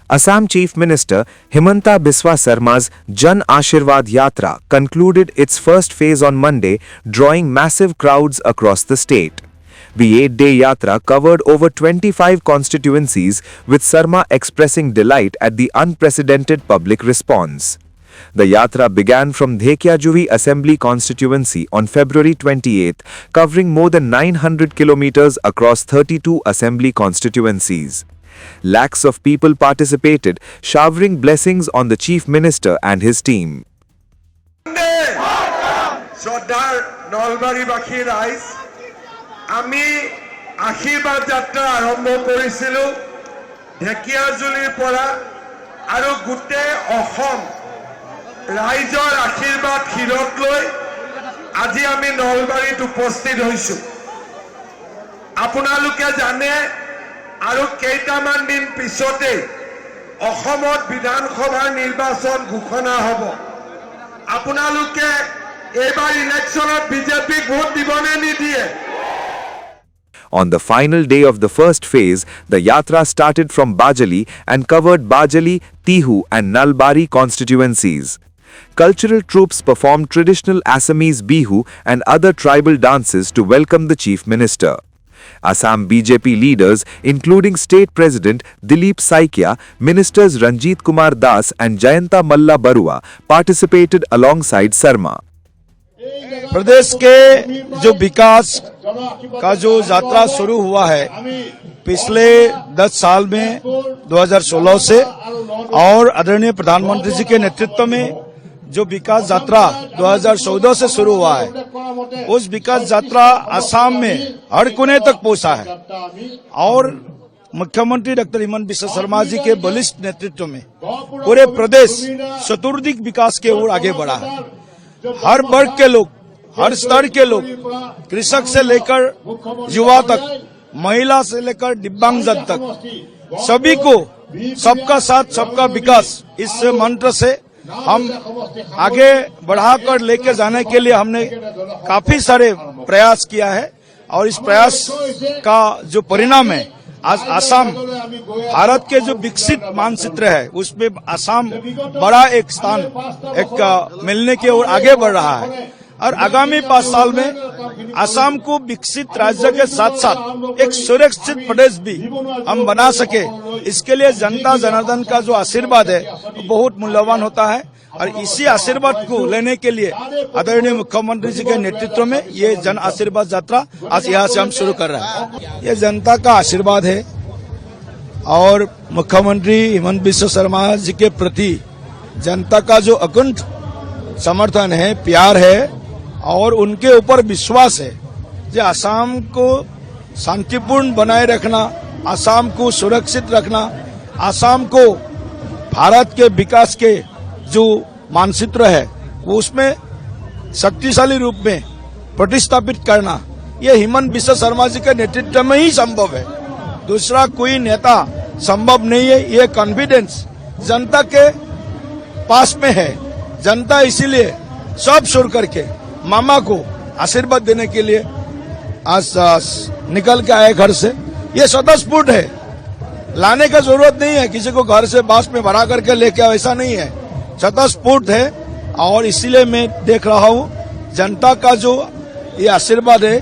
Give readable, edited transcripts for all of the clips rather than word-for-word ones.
Assam Chief Minister Himanta Biswa Sarma's Jan Ashirwad Yatra concluded its first phase on Monday, drawing massive crowds across the state. The 8-day yatra covered over 25 constituencies, with Sarma expressing delight at the unprecedented public response. The yatra began from Dhekiajuhi Assembly constituency on February 28, covering more than 900 kilometers across 32 assembly constituencies. Lakhs of people participated, showering blessings on the Chief Minister and his team. আমি আশীৰ্বাদ যাত্ৰা আৰম্ভ কৰিছিলো ঢেকিয়াজুলিৰ পৰা আৰু গোটেই অসম ৰাইজৰ আশীৰ্বাদ শিৰত লৈ আজি আমি নলবাৰীত উপস্থিত হৈছো। আপোনালোকে জানে আৰু কেইটামান দিন পিছতে অসমত বিধানসভাৰ নিৰ্বাচন ঘোষণা হ'ব। আপোনালোকে এইবাৰ ইলেকশ্যনত বিজেপিক ভোট দিবনে নিদিয়ে? On the final day of the first phase, the yatra started from Bajali and covered Bajali, Tihu and Nalbari constituencies. Cultural troupes performed traditional Assamese bihu and other tribal dances to welcome the Chief Minister. Assam BJP leaders, including State President Dilip Saikia, Ministers Ranjit Kumar Das and Jayanta Malla Barua, participated alongside Sarma. प्रदेश के जो विकास का जो यात्रा शुरू हुआ है पिछले 10 साल में 2016 से और आदरणीय प्रधानमंत्री जी के नेतृत्व में जो विकास यात्रा 2014 से शुरू हुआ है, उस विकास यात्रा असम में हर कोने तक पहुंचा है और मुख्यमंत्री डॉक्टर हिमंत बिस्वा शर्मा जी के बलिष्ठ नेतृत्व में पूरे प्रदेश चतुर्दिक विकास की ओर आगे बढ़ा है। हर वर्ग के लोग, हर स्तर के लोग, कृषक से लेकर युवा तक, महिला से लेकर दिव्यांगजन तक, सभी को सबका साथ सबका विकास इस मंत्र से हम आगे बढ़ाकर लेके जाने के लिए हमने काफी सारे प्रयास किया है और इस प्रयास का जो परिणाम है आज असम भारत के जो विकसित मानचित्र है उसमें असम बड़ा एक स्थान मिलने की ओर आगे बढ़ रहा है और आगामी 5 साल में असम को विकसित राज्य के साथ साथ एक सुरक्षित प्रदेश भी हम बना सके, इसके लिए जनता जनार्दन का जो आशीर्वाद है बहुत मूल्यवान होता है और इसी आशीर्वाद को लेने के लिए आदरणीय मुख्यमंत्री जी के नेतृत्व में ये जन आशीर्वाद यात्रा आज यहाँ से हम शुरू कर रहे हैं। ये जनता का आशीर्वाद है और मुख्यमंत्री हिमंत बिस्वा शर्मा जी के प्रति जनता का जो अकुंठ समर्थन है, प्यार है और उनके ऊपर विश्वास है जो असम को शांतिपूर्ण बनाए रखना, असम को सुरक्षित रखना, असम को भारत के विकास के जो मानचित्र है वो उसमें शक्तिशाली रूप में प्रतिस्थापित करना, ये हिमंत बिस्वा शर्मा जी के नेतृत्व में ही संभव है। दूसरा कोई नेता संभव नहीं है। ये कॉन्फिडेंस जनता के पास में है। जनता इसीलिए सब छोड़ करके मामा को आशीर्वाद देने के लिए आज निकल के आए घर से। ये स्वतःस्फूर्त है, लाने का जरूरत नहीं है, किसी को घर से बास में भरा करके लेके आओ, ऐसा नहीं है, स्वतःस्फूर्त है और इसीलिए मैं देख रहा हूँ जनता का जो ये आशीर्वाद है,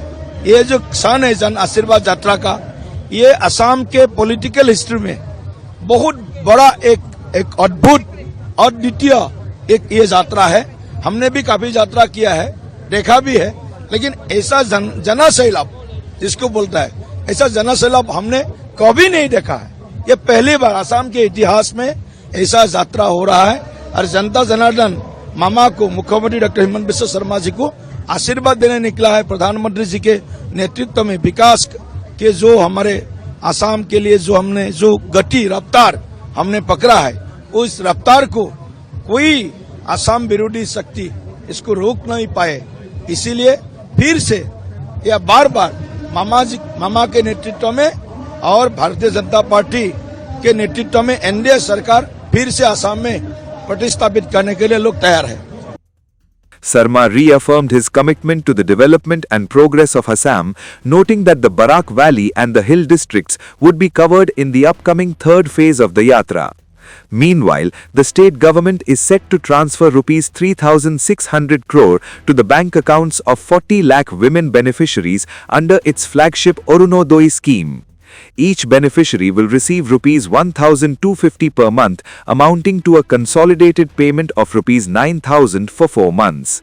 ये जो क्षण है जन आशीर्वाद यात्रा का, ये असम के पॉलिटिकल हिस्ट्री में बहुत बड़ा एक अद्भुत अद्वितीय एक ये यात्रा है। हमने भी काफी यात्रा किया है, देखा भी है, लेकिन ऐसा जनसैलाब जिसको बोलता है, ऐसा जनसैलाब हमने कभी नहीं देखा है। ये पहली बार असम के इतिहास में ऐसा यात्रा हो रहा है और जनता जनार्दन मामा को, मुख्यमंत्री डॉक्टर हिमंत बिस्वा शर्मा जी को आशीर्वाद देने निकला है। प्रधानमंत्री जी के नेतृत्व में विकास के जो हमारे असम के लिए जो हमने जो गति रफ्तार हमने पकड़ा है, उस रफ्तार को कोई असम विरोधी शक्ति इसको रोक नहीं पाए। इसीलिए फिर से या बार बार मामा के नेतृत्व में और भारतीय जनता पार्टी के नेतृत्व में एनडीए सरकार फिर से असम में प्रतिस्थापित करने के लिए लोग तैयार है। Sarma reaffirmed his commitment to the development and progress of Assam, noting that the Barak Valley and the hill districts would be covered in the upcoming third phase of the yatra. Meanwhile, the state government is set to transfer rupees 3,600 crore to the bank accounts of 40 lakh women beneficiaries under its flagship Orunodoi scheme. Each beneficiary will receive rupees 1,250 per month, amounting to a consolidated payment of rupees 9,000 for 4 months.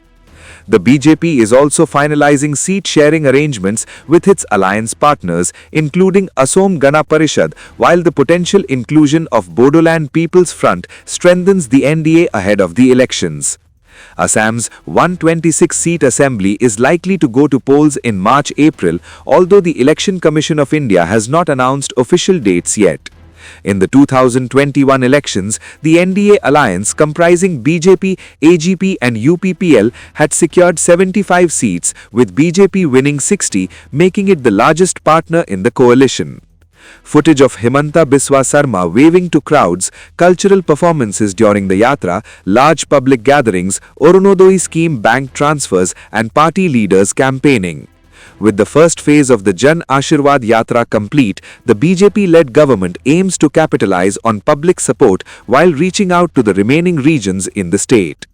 The BJP is also finalizing seat-sharing arrangements with its alliance partners, including Assom Gana Parishad, while the potential inclusion of Bodoland People's Front strengthens the NDA ahead of the elections. Assam's 126-seat assembly is likely to go to polls in March-April, although the Election Commission of India has not announced official dates yet. In the 2021 elections, the NDA alliance comprising BJP, AGP and UPPL had secured 75 seats, with BJP winning 60, making it the largest partner in the coalition. Footage of Himanta Biswa Sarma waving to crowds, cultural performances during the yatra, large public gatherings, Orunodoi scheme bank transfers and party leaders campaigning. With the first phase of the Jan Ashirwad Yatra complete, the BJP-led government aims to capitalize on public support while reaching out to the remaining regions in the state.